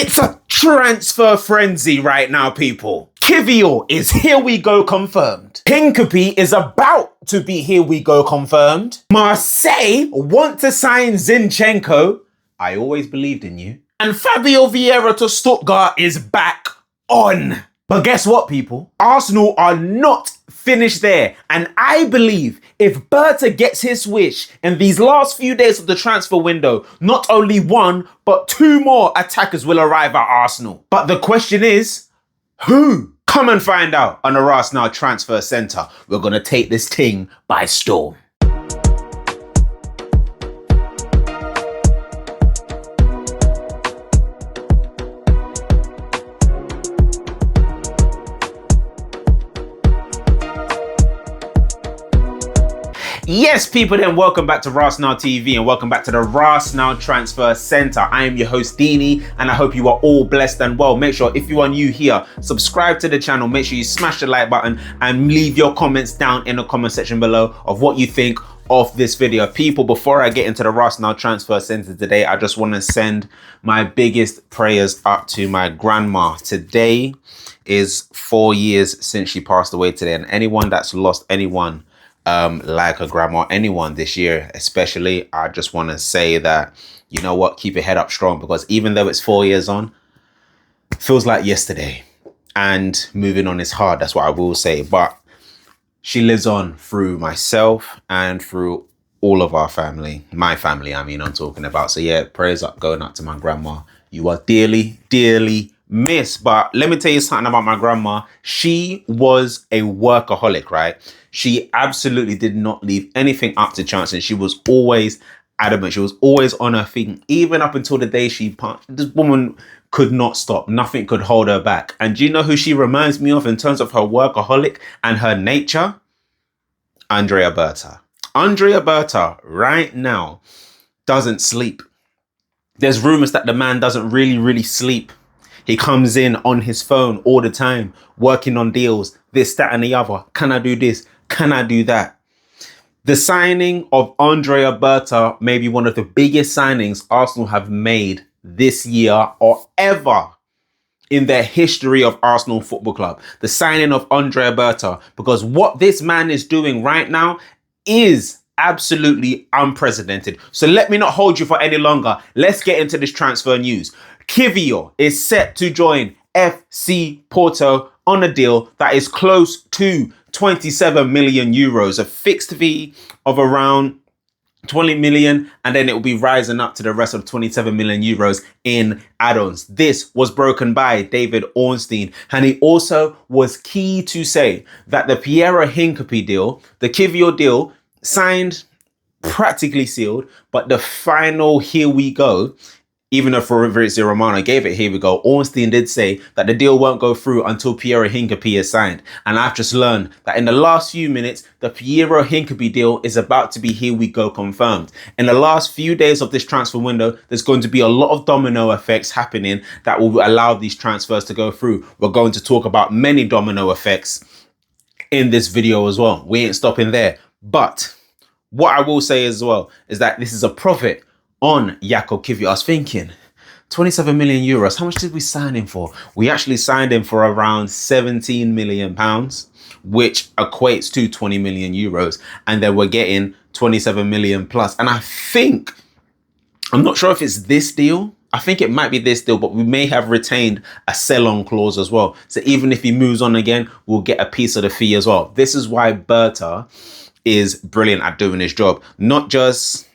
It's a transfer frenzy right now, people. Kiwior is here we go confirmed. Hincapie is about to be here we go confirmed. Marseille want to sign Zinchenko. I always believed in you. And Fabio Vieira to Stuttgart is back on. But guess what, people? Arsenal are not finished there. And I believe if Berta gets his wish in these last few days of the transfer window, not only one, but two more attackers will arrive at Arsenal. But the question is, who? Come and find out on the RASenal Transfer Centre. We're going to take this thing by storm. Yes, people, then welcome back to RASenal TV and welcome back to the RASenal Transfer Centre. I am your host, Dini, and I hope you are all blessed and well. Make sure if you are new here, subscribe to the channel. Make sure you smash the like button and leave your comments down in the comment section below of what you think of this video. People, before I get into the RASenal Transfer Centre today, I just want to send my biggest prayers up to my grandma. Today is 4 years since she passed away today, and anyone that's lost anyone like a grandma, anyone this year especially, I just want to say that, you know what, keep your head up strong, because even though it's 4 years on, it feels like yesterday, and moving on is hard. That's what I will say. But she lives on through myself and through all of our family, my family, I mean, I'm talking about. So yeah, prayers up going up to my grandma. You are dearly, dearly missed. But let me tell you something about my grandma. She was a workaholic, right? She absolutely did not leave anything up to chance, and she was always adamant. She was always on her feet, even up until the day she passed. This woman could not stop. Nothing could hold her back. And do you know who she reminds me of in terms of her workaholic and her nature? Andrea Berta. Andrea Berta right now doesn't sleep. There's rumors that the man doesn't really sleep. He comes in on his phone all the time, working on deals, this, that, and the other. Can I do this? Can I do that? The signing of Andrea Berta may be one of the biggest signings Arsenal have made this year or ever in their history of Arsenal Football Club. The signing of Andrea Berta, because what this man is doing right now is absolutely unprecedented. So let me not hold you for any longer. Let's get into this transfer news. Kiwior is set to join FC Porto on a deal that is close to 27 million euros, a fixed fee of around 20 million, and then it will be rising up to the rest of 27 million euros in add-ons. This was broken by David Ornstein, and he also was key to say that the Hincapie deal, the Kiwior deal, signed, practically sealed, but the final here we go, even though Fabrizio Romano gave it here we go, Ornstein did say that the deal won't go through until Hincapie is signed. And I've just learned that in the last few minutes, the Hincapie deal is about to be here we go confirmed. In the last few days of this transfer window, there's going to be a lot of domino effects happening that will allow these transfers to go through. We're going to talk about many domino effects in this video as well. We ain't stopping there. But what I will say as well is that this is a profit on Jakub Kiwior. I was thinking, 27 million euros. How much did we sign him for? We actually signed him for around 17 million pounds, which equates to 20 million euros. And then we're getting 27 million plus. And I think, I'm not sure if it's this deal. I think it might be this deal, but we may have retained a sell-on clause as well. So even if he moves on again, we'll get a piece of the fee as well. This is why Berta is brilliant at doing his job. Not just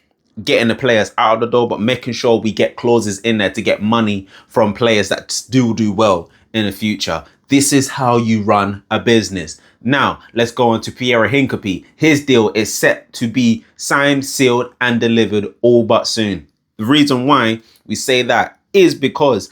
getting the players out of the door, but making sure we get clauses in there to get money from players that still do well in the future. This is how you run a business. Now, let's go on to Hincapie. His deal is set to be signed, sealed, and delivered all but soon. The reason why we say that is because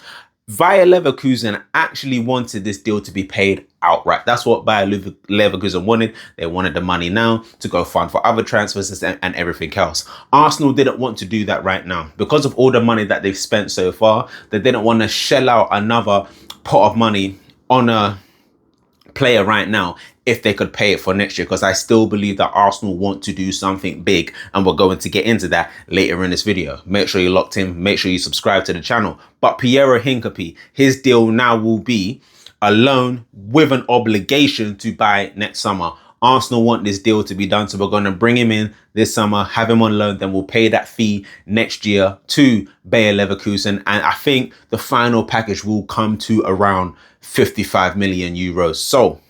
Bayer Leverkusen actually wanted this deal to be paid outright. That's what Bayer Leverkusen wanted. They wanted the money now to go fund for other transfers and everything else. Arsenal didn't want to do that right now. Because of all the money that they've spent so far, they didn't want to shell out another pot of money on a player right now if they could pay it for next year, because I still believe that Arsenal want to do something big, and we're going to get into that later in this video. Make sure you're locked in, make sure you subscribe to the channel. But Hincapie, his deal now will be a loan with an obligation to buy next summer. Arsenal want this deal to be done, so we're going to bring him in this summer, have him on loan, then we'll pay that fee next year to Bayer Leverkusen, and I think the final package will come to around 55 million euros. So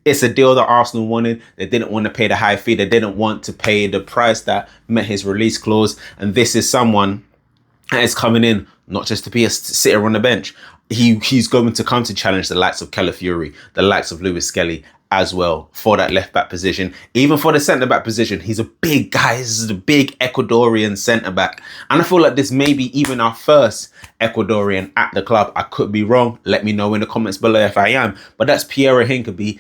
it's a deal that Arsenal wanted. They didn't want to pay the high fee. They didn't want to pay the price that met his release clause, and this is someone that is coming in not just to be a sitter on the bench. He's going to come to challenge the likes of Kiwior, the likes of Lewis Skelly as well for that left back position. Even for the centre back position, he's a big guy. This is a big Ecuadorian centre back, and I feel like this may be even our first Ecuadorian at the club. I could be wrong. Let me know in the comments below if I am. But that's Hincapie,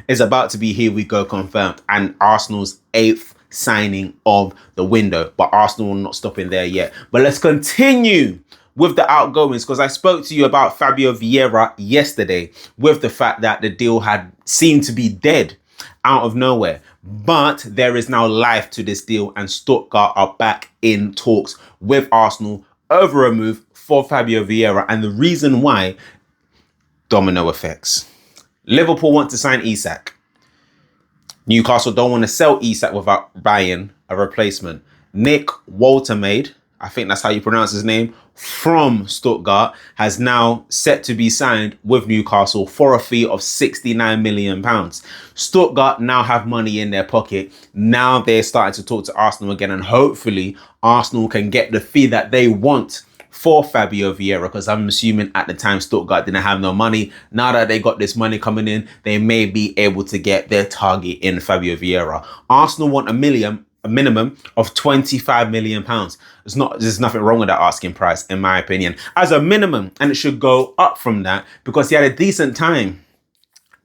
is about to be here we go confirmed, and Arsenal's 8th signing of the window. But Arsenal will not stop in there yet. But let's continue with the outgoings, because I spoke to you about Fabio Vieira yesterday with the fact that the deal had seemed to be dead out of nowhere. But there is now life to this deal, and Stuttgart are back in talks with Arsenal over a move for Fabio Vieira. And the reason why, domino effects. Liverpool want to sign Isak. Newcastle don't want to sell Isak without buying a replacement. Nick Woltermaid, I think that's how you pronounce his name, from Stuttgart, has now set to be signed with Newcastle for a fee of £69 million. Stuttgart now have money in their pocket. Now they're starting to talk to Arsenal again, and hopefully Arsenal can get the fee that they want for Fabio Vieira, because I'm assuming at the time Stuttgart didn't have no money. Now that they got this money coming in, they may be able to get their target in Fabio Vieira. Arsenal want a minimum of £25 million. There's nothing wrong with that asking price, in my opinion, as a minimum, and it should go up from that, because he had a decent time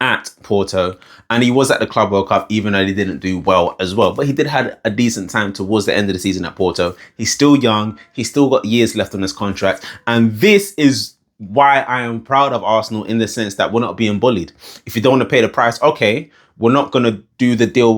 at Porto, and he was at the Club World Cup, even though he didn't do well as well. But he did have a decent time towards the end of the season at Porto. He's still young. He's still got years left on his contract. And this is why I am proud of Arsenal, in the sense that we're not being bullied. If you don't want to pay the price, okay, we're not going to do the deal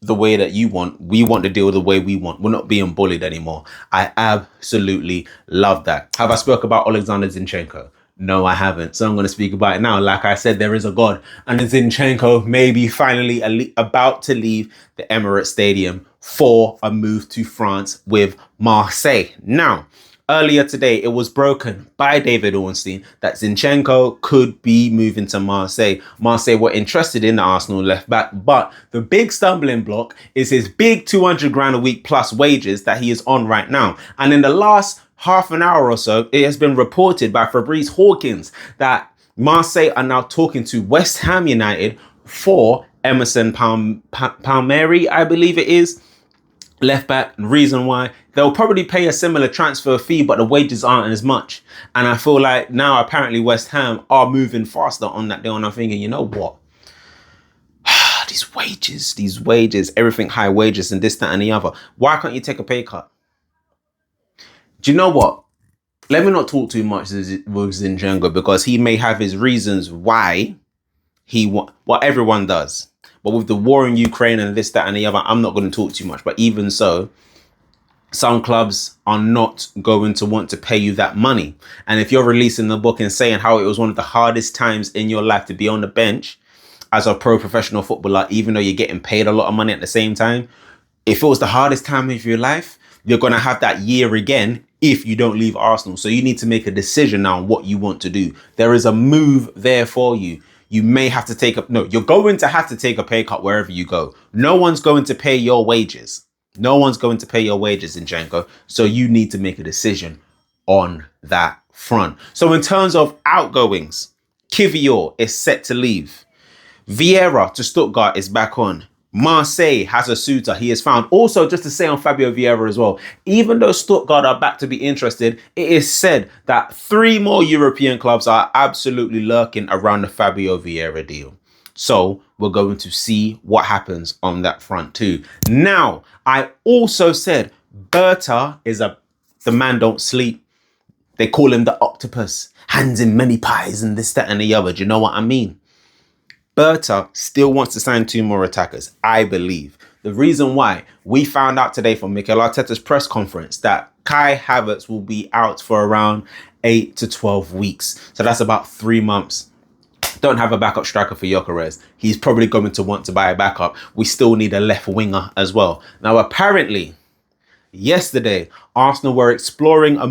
the way that you want. We want the deal the way we want. We're not being bullied anymore. I absolutely love that. Have I spoke about Alexander Zinchenko? No, I haven't. So I'm going to speak about it now. Like I said, there is a God, and Zinchenko may be finally about to leave the Emirates Stadium for a move to France with Marseille. Now, earlier today, it was broken by David Ornstein that Zinchenko could be moving to Marseille. Marseille were interested in the Arsenal left back, but the big stumbling block is his big 200 grand a week plus wages that he is on right now. And in the last half an hour or so, it has been reported by Fabrice Hawkins that Marseille are now talking to West Ham United for Emerson Palmieri, I believe it is, left back. Reason why, they'll probably pay a similar transfer fee, but the wages aren't as much. And I feel like now apparently West Ham are moving faster on that deal, and I'm thinking, you know what? these wages, everything high wages and this, that, and the other. Why can't you take a pay cut? Do you know what? Let me not talk too much with Zinchenko, because he may have his reasons why everyone does. But with the war in Ukraine and this, that, and the other, I'm not going to talk too much. But even so, some clubs are not going to want to pay you that money. And if you're releasing the book and saying how it was one of the hardest times in your life to be on the bench as a professional footballer, even though you're getting paid a lot of money at the same time, if it was the hardest time of your life, you're going to have that year again if you don't leave Arsenal. So you need to make a decision now on what you want to do. There is a move there for you. You may have to you're going to have to take a pay cut wherever you go. No one's going to pay your wages. No one's going to pay your wages, Zinchenko. So you need to make a decision on that front. So in terms of outgoings, Kiwior is set to leave. Vieira to Stuttgart is back on. Marseille has a suitor he has found. Also, just to say on Fabio Vieira as well, even though Stuttgart are back to be interested, it is said that 3 more European clubs are absolutely lurking around the Fabio Vieira deal. So we're going to see what happens on that front too. Now, I also said Berta is the man don't sleep. They call him the octopus, hands in many pies and this, that and the other. Do you know what I mean? Berta still wants to sign 2 more attackers, I believe. The reason why, we found out today from Mikel Arteta's press conference that Kai Havertz will be out for around 8 to 12 weeks. So that's about 3 months. Don't have a backup striker for Gyökeres. He's probably going to want to buy a backup. We still need a left winger as well. Now, apparently, yesterday, Arsenal were exploring a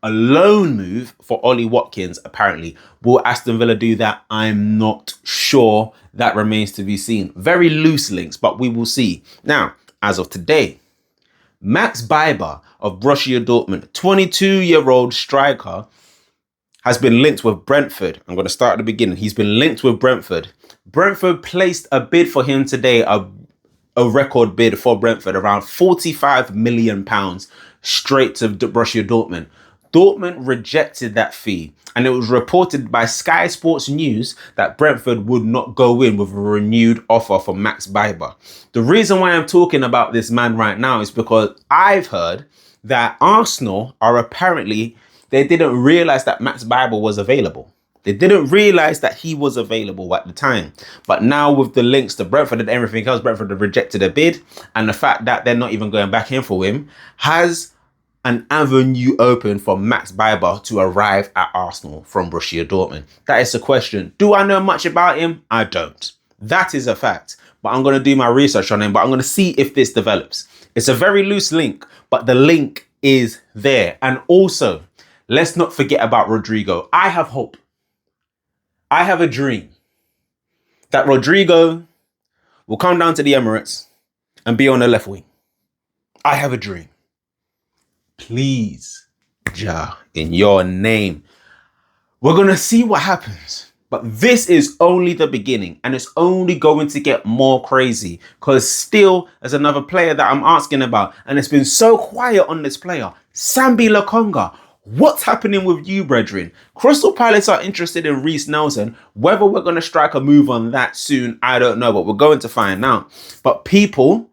loan move for Ollie Watkins, apparently. Will Aston Villa do that? I'm not sure. That remains to be seen. Very loose links, but we will see. Now, as of today, Max Biber of Borussia Dortmund, 22-year-old striker, has been linked with Brentford. I'm going to start at the beginning. He's been linked with Brentford. Brentford placed a bid for him today, a record bid for Brentford, around £45 million straight to Borussia Dortmund. Dortmund rejected that fee, and it was reported by Sky Sports News that Brentford would not go in with a renewed offer for Max Biber. The reason why I'm talking about this man right now is because I've heard that Arsenal are apparently, they didn't realize that Max Biber was available. They didn't realize that he was available at the time. But now with the links to Brentford and everything else, Brentford have rejected a bid, and the fact that they're not even going back in for him has an avenue open for Max Biber to arrive at Arsenal from Borussia Dortmund. That is the question. Do I know much about him? I don't. That is a fact. But I'm going to do my research on him, but I'm going to see if this develops. It's a very loose link, but the link is there. And also, let's not forget about Rodrigo. I have hope. I have a dream that Rodrigo will come down to the Emirates and be on the left wing. I have a dream. Please, Jah, in your name. We're going to see what happens. But this is only the beginning, and it's only going to get more crazy, because still there's another player that I'm asking about, and it's been so quiet on this player, Sambi Lokonga. What's happening with you, brethren? Crystal Palace are interested in Reiss Nelson. Whether we're going to strike a move on that soon, I don't know, but we're going to find out. But people,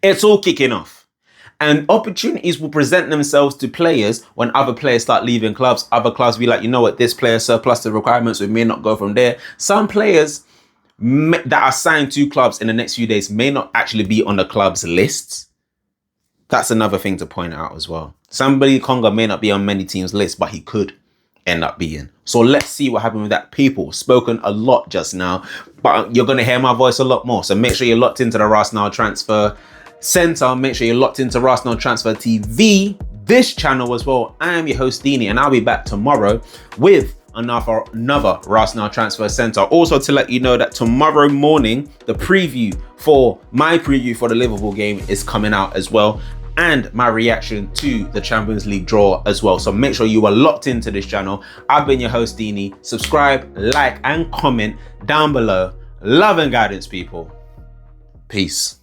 it's all kicking off. And opportunities will present themselves to players when other players start leaving clubs. Other clubs be like, you know what, this player surplus the requirements, we may not go from there. Some players that are signed to clubs in the next few days may not actually be on the club's lists. That's another thing to point out as well. Somebody Conga may not be on many teams' lists, but he could end up being. So let's see what happened with that. People, spoken a lot just now, but you're going to hear my voice a lot more. So make sure you're locked into the RASenal Transfer Center. Make sure you're locked into RASenal Transfer TV, this channel as well. I am your host, Dini, and I'll be back tomorrow with another RASenal Transfer Center. Also to let you know that tomorrow morning, my preview for the Liverpool game is coming out as well, and my reaction to the Champions League draw as well. So make sure you are locked into this channel. I've been your host, Dini. Subscribe, like, and comment down below. Love and guidance, people. Peace.